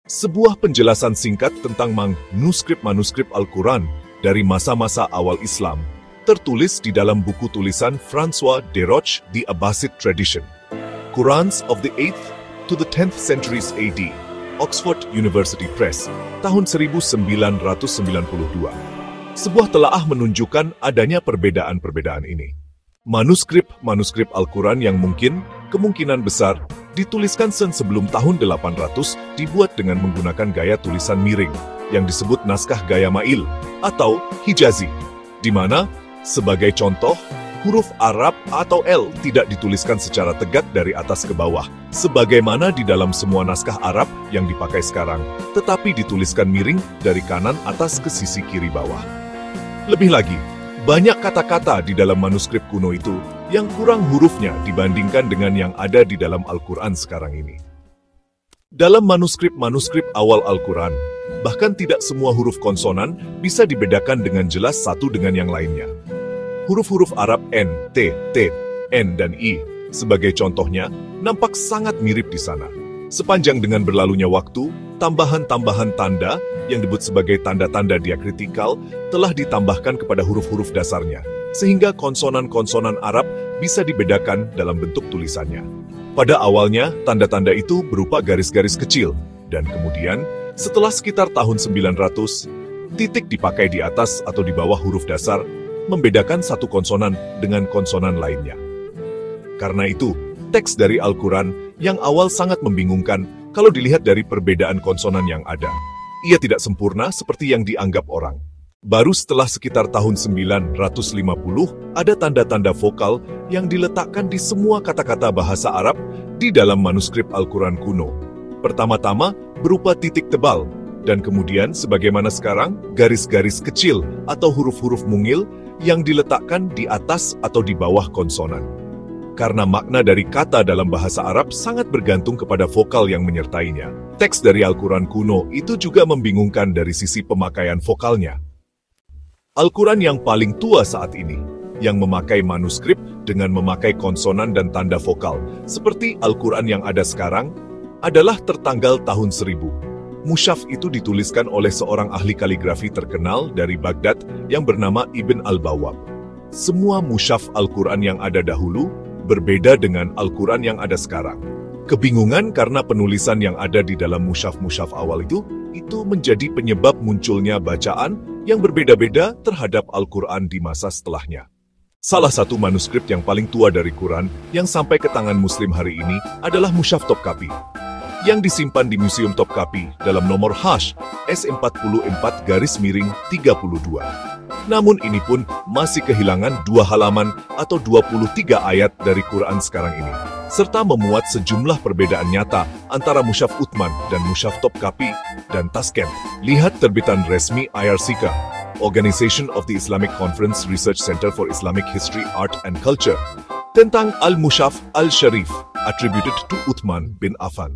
Sebuah penjelasan singkat tentang manuskrip-manuskrip Al-Quran dari masa-masa awal Islam, tertulis di dalam buku tulisan François Desroches, The Abbasid Tradition, Qurans of the 8th to the 10th Centuries AD, Oxford University Press, tahun 1992. Sebuah telaah menunjukkan adanya perbedaan-perbedaan ini. Manuskrip-manuskrip Al-Quran yang kemungkinan besar, dituliskan sebelum tahun 800 dibuat dengan menggunakan gaya tulisan miring yang disebut naskah gaya Mail atau Hijazi, di mana, sebagai contoh, huruf Arab atau L tidak dituliskan secara tegak dari atas ke bawah, sebagaimana di dalam semua naskah Arab yang dipakai sekarang, tetapi dituliskan miring dari kanan atas ke sisi kiri bawah. Lebih lagi, banyak kata-kata di dalam manuskrip kuno itu yang kurang hurufnya dibandingkan dengan yang ada di dalam Al-Quran sekarang ini. Dalam manuskrip-manuskrip awal Al-Quran, bahkan tidak semua huruf konsonan bisa dibedakan dengan jelas satu dengan yang lainnya. Huruf-huruf Arab N, T, T, N, dan I, sebagai contohnya, nampak sangat mirip di sana. Sepanjang dengan berlalunya waktu, tambahan-tambahan tanda yang disebut sebagai tanda-tanda diakritikal telah ditambahkan kepada huruf-huruf dasarnya, sehingga konsonan-konsonan Arab bisa dibedakan dalam bentuk tulisannya. Pada awalnya, tanda-tanda itu berupa garis-garis kecil, dan kemudian, setelah sekitar tahun 900, titik dipakai di atas atau di bawah huruf dasar, membedakan satu konsonan dengan konsonan lainnya. Karena itu, teks dari Al-Quran yang awal sangat membingungkan kalau dilihat dari perbedaan konsonan yang ada. Ia tidak sempurna seperti yang dianggap orang. Baru setelah sekitar tahun 950, ada tanda-tanda vokal yang diletakkan di semua kata-kata bahasa Arab di dalam manuskrip Al-Quran kuno. Pertama-tama berupa titik tebal, dan kemudian sebagaimana sekarang, garis-garis kecil atau huruf-huruf mungil yang diletakkan di atas atau di bawah konsonan. Karena makna dari kata dalam bahasa Arab sangat bergantung kepada vokal yang menyertainya. Teks dari Al-Quran kuno itu juga membingungkan dari sisi pemakaian vokalnya. Al-Quran yang paling tua saat ini, yang memakai manuskrip dengan memakai konsonan dan tanda vokal, seperti Al-Quran yang ada sekarang, adalah tertanggal tahun 1000. Mushaf itu dituliskan oleh seorang ahli kaligrafi terkenal dari Baghdad yang bernama Ibn al-Bawwab. Semua mushaf Al-Quran yang ada dahulu berbeda dengan Al-Quran yang ada sekarang. Kebingungan karena penulisan yang ada di dalam mushaf-mushaf awal itu menjadi penyebab munculnya bacaan yang berbeda-beda terhadap Al-Quran di masa setelahnya. Salah satu manuskrip yang paling tua dari Quran yang sampai ke tangan Muslim hari ini adalah Mushaf Topkapi, yang disimpan di Museum Topkapi dalam nomor S44-32. Namun ini pun masih kehilangan 2 halaman atau 23 ayat dari Quran sekarang ini, serta memuat sejumlah perbedaan nyata antara Mushaf Uthman dan Mushaf Topkapi dan Taskent. Lihat terbitan resmi IRCK, Organization of the Islamic Conference Research Center for Islamic History, Art and Culture, tentang Al-Mushaf Al-Sharif, attributed to Uthman bin Affan.